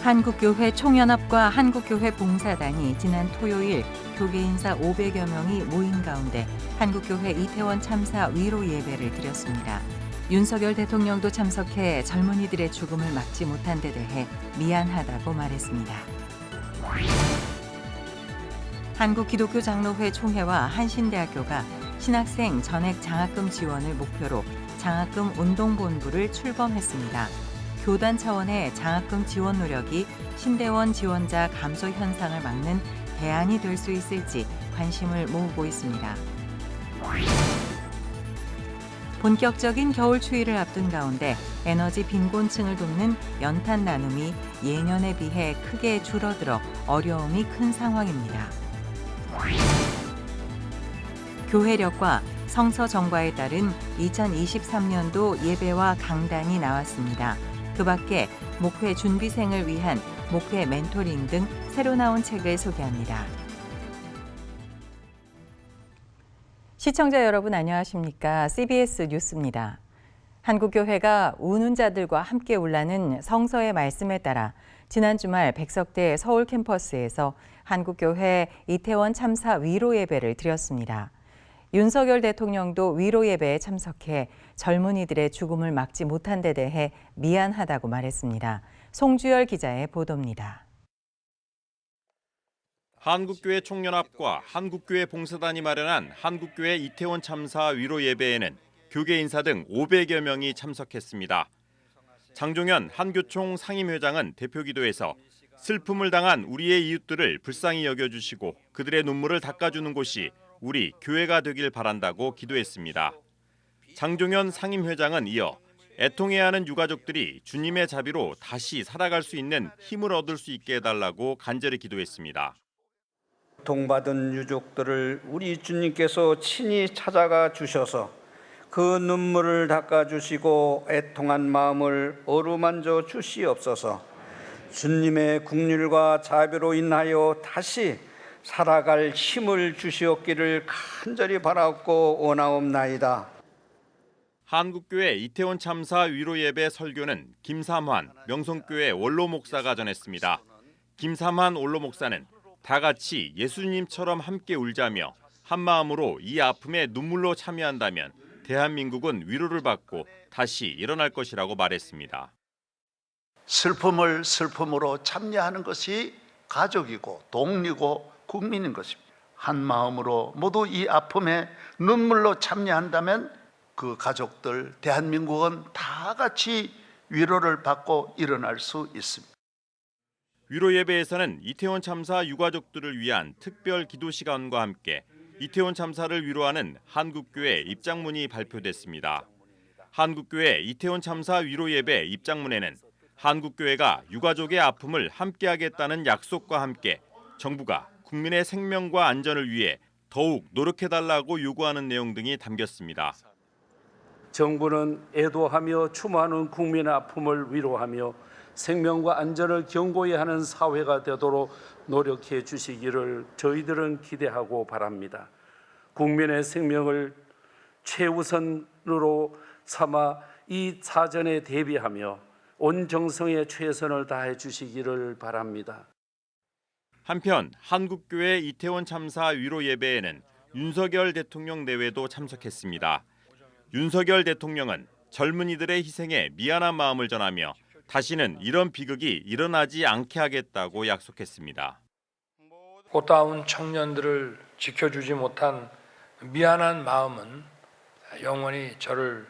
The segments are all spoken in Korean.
한국교회 총연합과 한국교회 봉사단이 지난 토요일 교계 인사 500여 명이 모인 가운데 한국교회 이태원 참사 위로 예배를 드렸습니다. 윤석열 대통령도 참석해 젊은이들의 죽음을 막지 못한 데 대해 미안하다고 말했습니다. 한국기독교장로회 총회와 한신대학교가 신학생 전액 장학금 지원을 목표로 장학금 운동본부를 출범했습니다. 교단 차원의 장학금 지원 노력이 신대원 지원자 감소 현상을 막는 대안이 될 수 있을지 관심을 모으고 있습니다. 본격적인 겨울 추위를 앞둔 가운데 에너지 빈곤층을 돕는 연탄 나눔이 예년에 비해 크게 줄어들어 어려움이 큰 상황입니다. 교회력과 성서 정과에 따른 2023년도 예배와 강단이 나왔습니다. 그 밖에 목회 준비생을 위한 목회 멘토링 등 새로 나온 책을 소개합니다. 시청자 여러분 안녕하십니까? CBS 뉴스입니다. 한국교회가 우는 자들과 함께 울라는 성서의 말씀에 따라 지난 주말 백석대 서울 캠퍼스에서 한국교회 이태원 참사 위로 예배를 드렸습니다. 윤석열 대통령도 위로 예배에 참석해 젊은이들의 죽음을 막지 못한 데 대해 미안하다고 말했습니다. 송주열 기자의 보도입니다. 한국교회 총연합과 한국교회 봉사단이 마련한 한국교회 이태원 참사 위로 예배에는 교계 인사 등 500여 명이 참석했습니다. 장종현 한교총 상임회장은 대표기도에서 슬픔을 당한 우리의 이웃들을 불쌍히 여겨주시고 그들의 눈물을 닦아주는 곳이 우리 교회가 되길 바란다고 기도했습니다. 장종현 상임회장은 이어 애통해야 하는 유가족들이 주님의 자비로 다시 살아갈 수 있는 힘을 얻을 수 있게 해달라고 간절히 기도했습니다. 고통받은 유족들을 우리 주님께서 친히 찾아가 주셔서 그 눈물을 닦아주시고 애통한 마음을 어루만져 주시옵소서. 주님의 긍휼과 자비로 인하여 다시 살아갈 힘을 주시옵기를 간절히 바라고 원하옵나이다. 한국교회 이태원 참사 위로 예배 설교는 김삼환 명성교회 원로 목사가 전했습니다. 김삼환 원로 목사는 다 같이 예수님처럼 함께 울자며 한 마음으로 이 아픔에 눈물로 참여한다면 대한민국은 위로를 받고 다시 일어날 것이라고 말했습니다. 슬픔을 슬픔으로 참여하는 것이 가족이고 동리고 국민인 것입니다. 한 마음으로 모두 이 아픔에 눈물로 참여한다면 그 가족들, 대한민국은 다 같이 위로를 받고 일어날 수 있습니다. 위로 예배에서는 이태원 참사 유가족들을 위한 특별 기도 시간과 함께 이태원 참사를 위로하는 한국교회 입장문이 발표됐습니다. 한국교회 이태원 참사 위로 예배 입장문에는 한국교회가 유가족의 아픔을 함께하겠다는 약속과 함께 정부가 국민의 생명과 안전을 위해 더욱 노력해달라고 요구하는 내용 등이 담겼습니다. 정부는 애도하며 추모하는 국민의 아픔을 위로하며 생명과 안전을 경고해야 하는 사회가 되도록 노력해 주시기를 저희들은 기대하고 바랍니다. 국민의 생명을 최우선으로 삼아 이 사전에 대비하며 온 정성의 최선을 다해 주시기를 바랍니다. 한편 한국교회 이태원 참사 위로 예배에는 윤석열 대통령 내외도 참석했습니다. 윤석열 대통령은 젊은이들의 희생에 미안한 마음을 전하며 다시는 이런 비극이 일어나지 않게 하겠다고 약속했습니다. 꽃다운 청년들을 지켜주지 못한 미안한 마음은 영원히 저를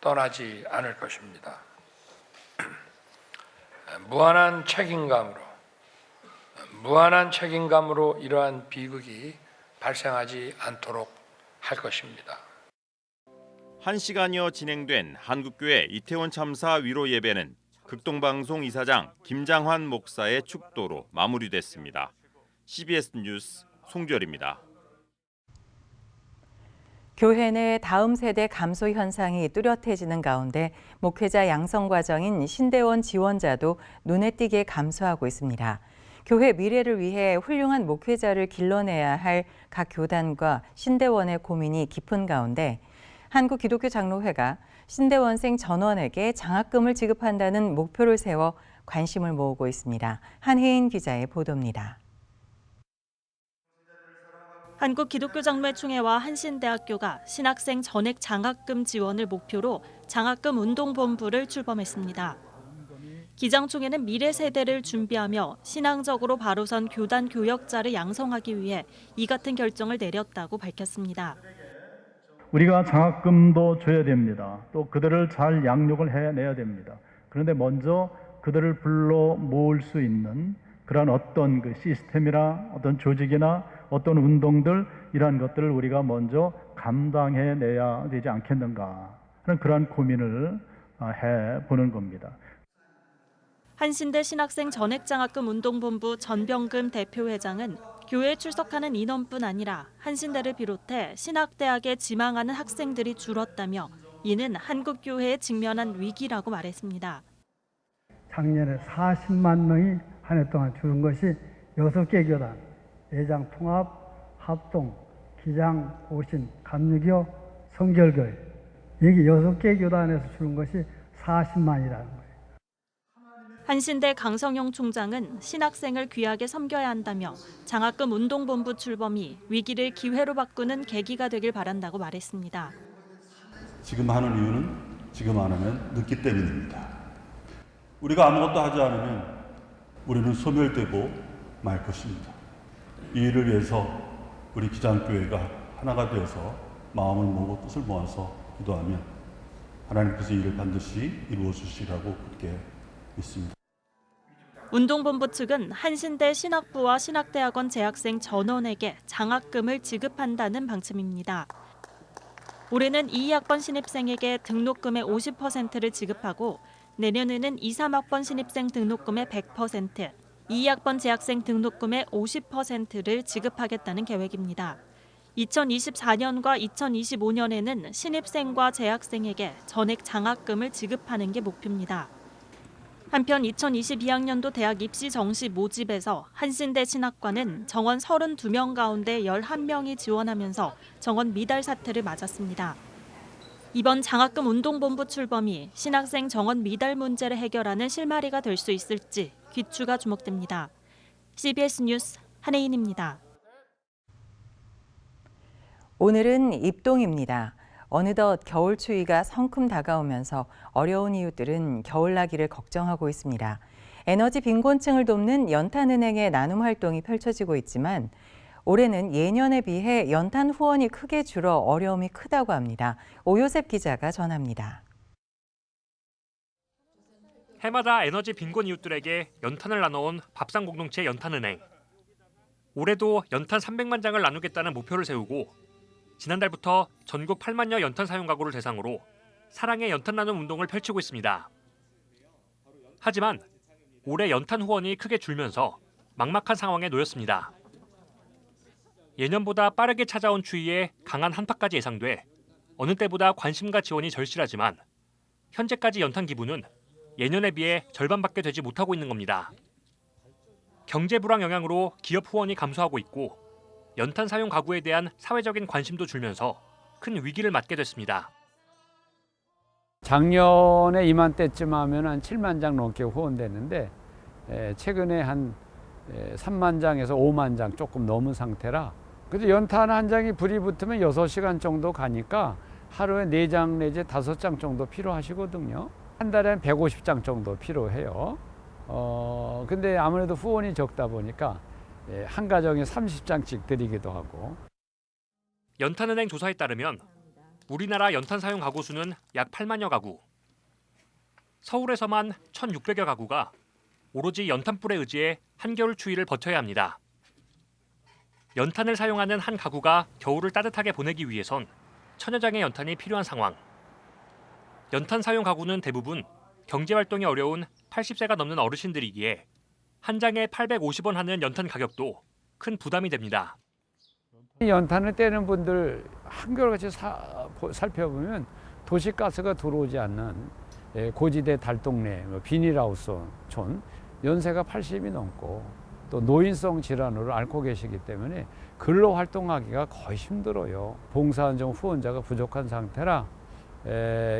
떠나지 않을 것입니다. 무한한 책임감으로 이러한 비극이 발생하지 않도록 할 것입니다. 1시간여 진행된 한국교회 이태원 참사 위로 예배는 극동방송 이사장 김장환 목사의 축도로 마무리됐습니다. CBS 뉴스 송주열입니다. 교회 내 다음 세대 감소 현상이 뚜렷해지는 가운데 목회자 양성 과정인 신대원 지원자도 눈에 띄게 감소하고 있습니다. 교회 미래를 위해 훌륭한 목회자를 길러내야 할 각 교단과 신대원의 고민이 깊은 가운데 한국기독교장로회가 신대원생 전원에게 장학금을 지급한다는 목표를 세워 관심을 모으고 있습니다. 한혜인 기자의 보도입니다. 한국기독교장로회총회와 한신대학교가 신학생 전액 장학금 지원을 목표로 장학금 운동본부를 출범했습니다. 기장총회는 미래 세대를 준비하며 신앙적으로 바로 선 교단 교역자를 양성하기 위해 이 같은 결정을 내렸다고 밝혔습니다. 우리가 장학금도 줘야 됩니다. 또 그들을 잘 양육을 해내야 됩니다. 그런데 먼저 그들을 불러 모을 수 있는 그런 어떤 그 시스템이나 어떤 조직이나 어떤 운동들 이러한 것들을 우리가 먼저 감당해내야 되지 않겠는가 하는 그러한 고민을 해보는 겁니다. 한신대 신학생 전액장학금 운동본부 전병금 대표회장은 교회에 출석하는 인원뿐 아니라 한신대를 비롯해 신학대학에 지망하는 학생들이 줄었다며 이는 한국교회에 직면한 위기라고 말했습니다. 작년에 40만 명이 한 해 동안 줄은 것이 6개 교단, 예장 통합, 합동, 기장, 오신, 감리교, 성결교회 여기 6개 교단에서 줄은 것이 40만이라는 거예요. 한신대 강성용 총장은 신학생을 귀하게 섬겨야 한다며 장학금 운동본부 출범이 위기를 기회로 바꾸는 계기가 되길 바란다고 말했습니다. 지금 하는 이유는 지금 안 하면 늦기 때문입니다. 우리가 아무것도 하지 않으면 우리는 소멸되고 말 것입니다. 이 일을 위해서 우리 기장교회가 하나가 되어서 마음을 모으고 뜻을 모아서 기도하면 하나님께서 이 일을 반드시 이루어 주시라고 그렇게 믿습니다. 운동본부 측은 한신대 신학부와 신학대학원 재학생 전원에게 장학금을 지급한다는 방침입니다. 올해는 2, 2학번 신입생에게 등록금의 50%를 지급하고 내년에는 2, 3학번 신입생 등록금의 100%, 2, 2학번 재학생 등록금의 50%를 지급하겠다는 계획입니다. 2024년과 2025년에는 신입생과 재학생에게 전액 장학금을 지급하는 게 목표입니다. 한편 2022학년도 대학 입시 정시 모집에서 한신대 신학과는 정원 32명 가운데 11명이 지원하면서 정원 미달 사태를 맞았습니다. 이번 장학금 운동본부 출범이 신학생 정원 미달 문제를 해결하는 실마리가 될 수 있을지 귀추가 주목됩니다. CBS 뉴스 한혜인입니다. 오늘은 입동입니다. 어느덧 겨울 추위가 성큼 다가오면서 어려운 이웃들은 겨울나기를 걱정하고 있습니다. 에너지 빈곤층을 돕는 연탄은행의 나눔 활동이 펼쳐지고 있지만 올해는 예년에 비해 연탄 후원이 크게 줄어 어려움이 크다고 합니다. 오요셉 기자가 전합니다. 해마다 에너지 빈곤 이웃들에게 연탄을 나눠온 밥상 공동체 연탄은행. 올해도 연탄 300만 장을 나누겠다는 목표를 세우고 지난달부터 전국 8만여 연탄 사용 가구를 대상으로 사랑의 연탄 나눔 운동을 펼치고 있습니다. 하지만 올해 연탄 후원이 크게 줄면서 막막한 상황에 놓였습니다. 예년보다 빠르게 찾아온 추위에 강한 한파까지 예상돼 어느 때보다 관심과 지원이 절실하지만 현재까지 연탄 기부는 예년에 비해 절반밖에 되지 못하고 있는 겁니다. 경제 불황 영향으로 기업 후원이 감소하고 있고 연탄 사용 가구에 대한 사회적인 관심도 줄면서 큰 위기를 맞게 됐습니다. 작년에 이맘때쯤 하면 한 7만 장 넘게 후원됐는데 최근에 한 3만 장에서 5만 장 조금 넘은 상태라 그래서 연탄 한 장이 불이 붙으면 6시간 정도 가니까 하루에 4장 내지 5장 정도 필요하시거든요. 한 달에 한 150장 정도 필요해요. 근데 아무래도 후원이 적다 보니까 한 가정에 30장씩 드리기도 하고. 연탄은행 조사에 따르면 우리나라 연탄 사용 가구 수는 약 8만여 가구. 서울에서만 1,600여 가구가 오로지 연탄불에 의지해 한겨울 추위를 버텨야 합니다. 연탄을 사용하는 한 가구가 겨울을 따뜻하게 보내기 위해선 천여 장의 연탄이 필요한 상황. 연탄 사용 가구는 대부분 경제활동이 어려운 80세가 넘는 어르신들이기에 한 장에 850원 하는 연탄 가격도 큰 부담이 됩니다. 연탄을 떼는 분들 한결같이 살펴보면 도시가스가 들어오지 않는 고지대 달동네, 비닐하우스촌 연세가 80이 넘고 또 노인성 질환으로 앓고 계시기 때문에 근로 활동하기가 거의 힘들어요. 봉사활동 후원자가 부족한 상태라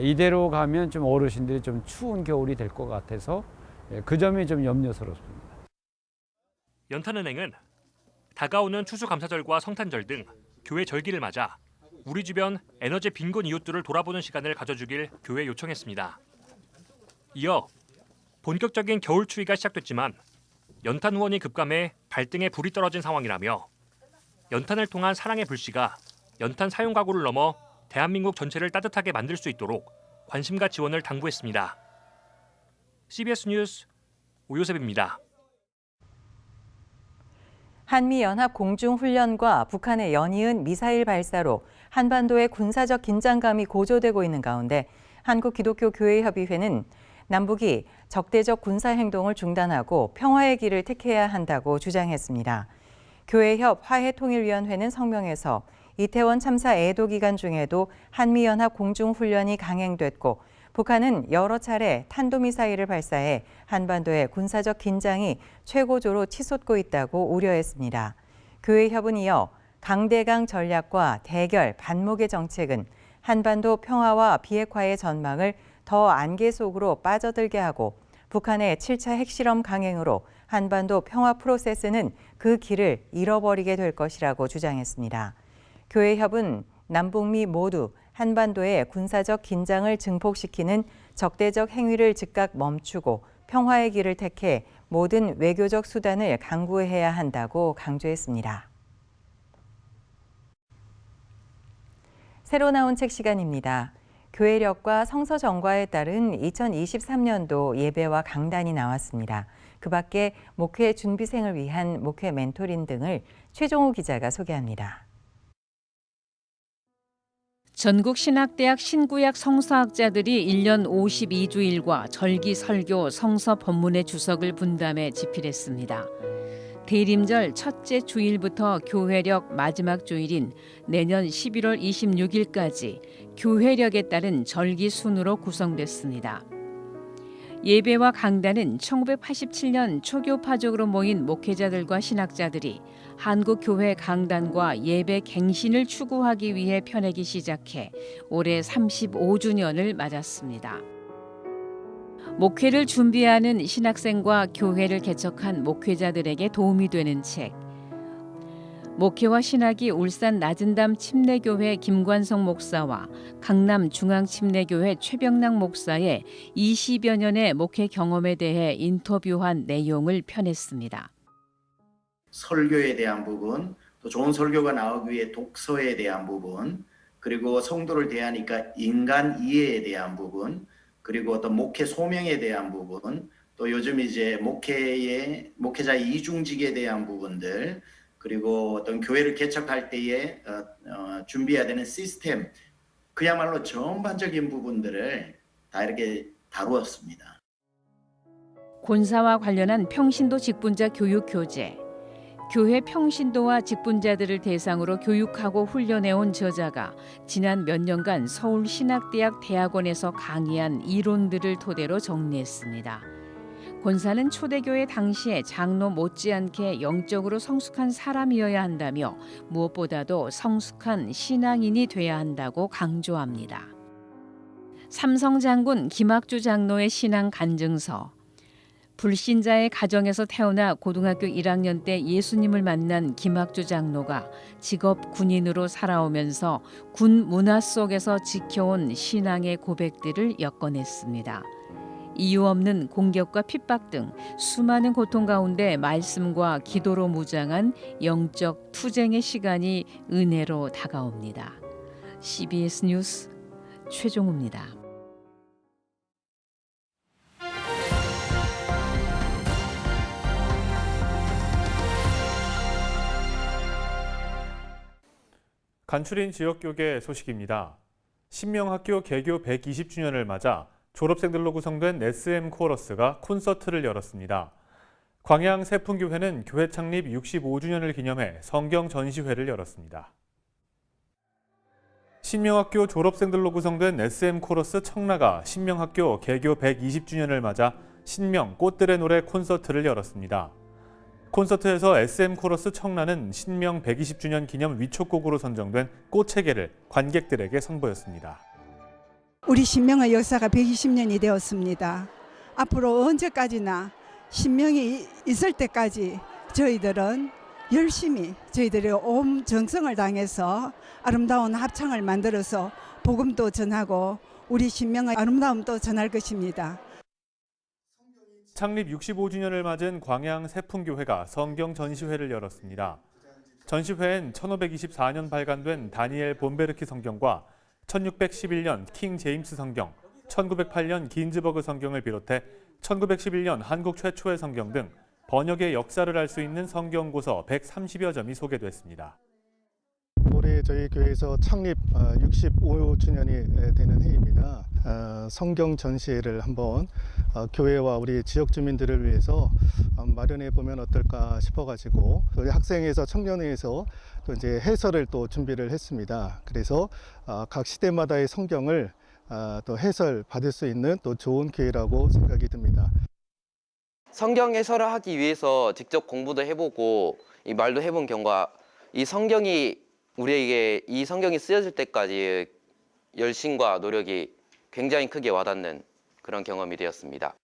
이대로 가면 좀 어르신들이 좀 추운 겨울이 될 것 같아서 그 점이 좀 염려스럽습니다. 연탄은행은 다가오는 추수감사절과 성탄절 등 교회 절기를 맞아 우리 주변 에너지 빈곤 이웃들을 돌아보는 시간을 가져주길 교회에 요청했습니다. 이어 본격적인 겨울 추위가 시작됐지만 연탄 후원이 급감해 발등에 불이 떨어진 상황이라며 연탄을 통한 사랑의 불씨가 연탄 사용 가구를 넘어 대한민국 전체를 따뜻하게 만들 수 있도록 관심과 지원을 당부했습니다. CBS 뉴스 오요셉입니다. 한미연합 공중훈련과 북한의 연이은 미사일 발사로 한반도의 군사적 긴장감이 고조되고 있는 가운데 한국기독교교회협의회는 남북이 적대적 군사행동을 중단하고 평화의 길을 택해야 한다고 주장했습니다. 교회협 화해통일위원회는 성명에서 이태원 참사 애도 기간 중에도 한미연합 공중훈련이 강행됐고 북한은 여러 차례 탄도미사일을 발사해 한반도의 군사적 긴장이 최고조로 치솟고 있다고 우려했습니다. 교회협은 이어 강대강 전략과 대결, 반목의 정책은 한반도 평화와 비핵화의 전망을 더 안개 속으로 빠져들게 하고 북한의 7차 핵실험 강행으로 한반도 평화 프로세스는 그 길을 잃어버리게 될 것이라고 주장했습니다. 교회협은 남북미 모두 한반도의 군사적 긴장을 증폭시키는 적대적 행위를 즉각 멈추고 평화의 길을 택해 모든 외교적 수단을 강구해야 한다고 강조했습니다. 새로 나온 책 시간입니다. 교회력과 성서 정과에 따른 2023년도 예배와 강단이 나왔습니다. 그 밖에 목회 준비생을 위한 목회 멘토링 등을 최종우 기자가 소개합니다. 전국 신학대학 신구약 성서학자들이 1년 52주일과 절기 설교 성서 본문의 주석을 분담해 집필했습니다. 대림절 첫째 주일부터 교회력 마지막 주일인 내년 11월 26일까지 교회력에 따른 절기 순으로 구성됐습니다. 예배와 강단은 1987년 초교파적으로 모인 목회자들과 신학자들이 한국교회 강단과 예배 갱신을 추구하기 위해 펴내기 시작해 올해 35주년을 맞았습니다. 목회를 준비하는 신학생과 교회를 개척한 목회자들에게 도움이 되는 책. 목회와 신학이 울산 낮은담 침례교회 김관성 목사와 강남 중앙침례교회 최병락 목사의 20여 년의 목회 경험에 대해 인터뷰한 내용을 펴냈습니다. 설교에 대한 부분, 또 좋은 설교가 나오기 위해 독서에 대한 부분, 그리고 성도를 대하니까 인간 이해에 대한 부분, 그리고 어떤 목회 소명에 대한 부분, 또 요즘 이제 목회자의 이중직에 대한 부분들, 그리고 어떤 교회를 개척할 때에 준비해야 되는 시스템, 그야말로 전반적인 부분들을 다 이렇게 다루었습니다. 권사와 관련한 평신도 직분자 교육 교재, 교회 평신도와 직분자들을 대상으로 교육하고 훈련해온 저자가 지난 몇 년간 서울신학대학 대학원에서 강의한 이론들을 토대로 정리했습니다. 권사는 초대교회 당시에 장로 못지않게 영적으로 성숙한 사람이어야 한다며 무엇보다도 성숙한 신앙인이 돼야 한다고 강조합니다. 삼성장군 김학주 장로의 신앙 간증서, 불신자의 가정에서 태어나 고등학교 1학년 때 예수님을 만난 김학주 장로가 직업 군인으로 살아오면서 군 문화 속에서 지켜온 신앙의 고백들을 엮어냈습니다. 이유 없는 공격과 핍박 등 수많은 고통 가운데 말씀과 기도로 무장한 영적 투쟁의 시간이 은혜로 다가옵니다. CBS 뉴스 최종우입니다. 간추린 지역교계 소식입니다. 신명학교 개교 120주년을 맞아 졸업생들로 구성된 SM 코러스가 콘서트를 열었습니다. 광양 세풍교회는 교회 창립 65주년을 기념해 성경 전시회를 열었습니다. 신명학교 졸업생들로 구성된 SM 코러스 청라가 신명학교 개교 120주년을 맞아 신명 꽃들의 노래 콘서트를 열었습니다. 콘서트에서 SM 코러스 청라는 신명 120주년 기념 위촉곡으로 선정된 꽃체계를 관객들에게 선보였습니다. 우리 신명의 역사가 120년이 되었습니다. 앞으로 언제까지나 신명이 있을 때까지 저희들은 열심히 저희들의 온 정성을 다해서 아름다운 합창을 만들어서 복음도 전하고 우리 신명의 아름다움도 전할 것입니다. 창립 65주년을 맞은 광양 세풍교회가 성경 전시회를 열었습니다. 전시회엔 1524년 발간된 다니엘 본베르키 성경과 1611년 킹 제임스 성경, 1908년 긴즈버그 성경을 비롯해 1911년 한국 최초의 성경 등 번역의 역사를 알 수 있는 성경고서 130여 점이 소개됐습니다. 올해 저희 교회에서 창립 65주년이 되는 해입니다. 성경 전시회를 한번 교회와 우리 지역 주민들을 위해서 마련해 보면 어떨까 싶어가지고 우리 학생회에서 청년회에서 또 이제 해설을 또 준비를 했습니다. 그래서 각 시대마다의 성경을 또 해설 받을 수 있는 또 좋은 기회라고 생각이 듭니다. 성경 해설을 하기 위해서 직접 공부도 해보고 이 말도 해본 경과 이 성경이 우리에게 이 성경이 쓰여질 때까지 열심과 노력이 굉장히 크게 와닿는 그런 경험이 되었습니다.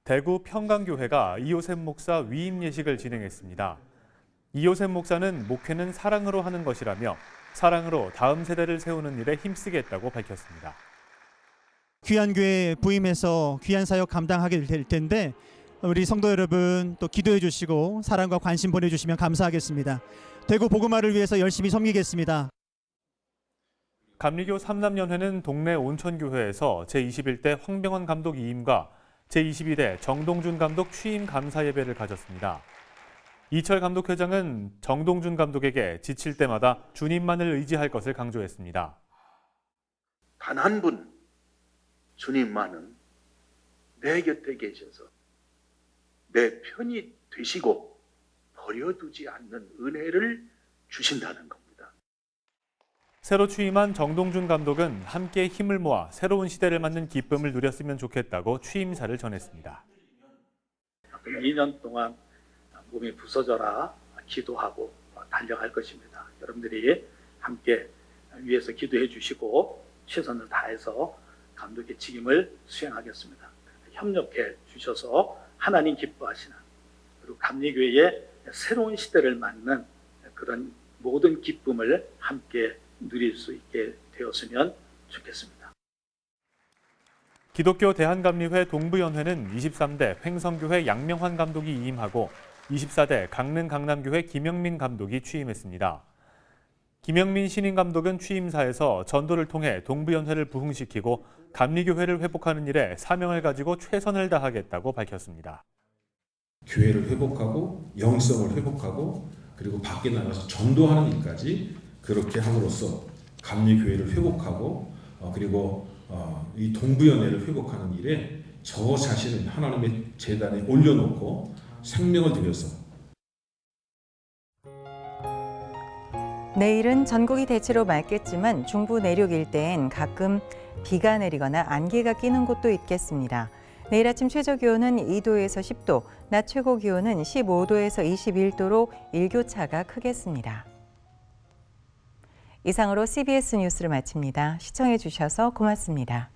대구 평강교회가 이호셉 목사 위임 예식을 진행했습니다. 이호셉 목사는 목회는 사랑으로 하는 것이라며 사랑으로 다음 세대를 세우는 일에 힘쓰겠다고 밝혔습니다. 귀한 교회에 부임해서 귀한 사역 감당하게 될 텐데 우리 성도 여러분 또 기도해 주시고 사랑과 관심 보내주시면 감사하겠습니다. 대구 복음화를 위해서 열심히 섬기겠습니다. 감리교 삼남연회는 동네 온천교회에서 제21대 황병헌 감독 이임과 제22대 정동준 감독 취임 감사 예배를 가졌습니다. 이철 감독회장은 정동준 감독에게 지칠 때마다 주님만을 의지할 것을 강조했습니다. 단 한 분 주님만은 내 곁에 계셔서 내 편이 되시고 버려두지 않는 은혜를 주신다는 겁니다. 새로 취임한 정동준 감독은 함께 힘을 모아 새로운 시대를 맞는 기쁨을 누렸으면 좋겠다고 취임사를 전했습니다. 2년 동안 몸이 부서져라 기도하고 달려갈 것입니다. 여러분들이 함께 위해서 기도해 주시고 최선을 다해서 감독의 책임을 수행하겠습니다. 협력해 주셔서 하나님 기뻐하시는 그리고 감리교회의 새로운 시대를 맞는 그런 모든 기쁨을 함께 누릴 수 있게 되었으면 좋겠습니다. 기독교 대한감리회 동부연회는 23대 횡성교회 양명환 감독이 이임하고 24대 강릉 강남교회 김영민 감독이 취임했습니다. 김영민 신임 감독은 취임사에서 전도를 통해 동부연회를 부흥시키고 감리교회를 회복하는 일에 사명을 가지고 최선을 다하겠다고 밝혔습니다. 교회를 회복하고 영성을 회복하고 그리고 밖에 나가서 전도하는 일까지 그렇게 함으로써 감리교회를 회복하고 그리고 이 동부연회를 회복하는 일에 저 자신을 하나님의 제단에 올려놓고 생명을 들여서 내일은 전국이 대체로 맑겠지만 중부 내륙 일대엔 가끔 비가 내리거나 안개가 끼는 곳도 있겠습니다. 내일 아침 최저 기온은 2도에서 10도, 낮 최고 기온은 15도에서 21도로 일교차가 크겠습니다. 이상으로 CBS 뉴스를 마칩니다. 시청해 주셔서 고맙습니다.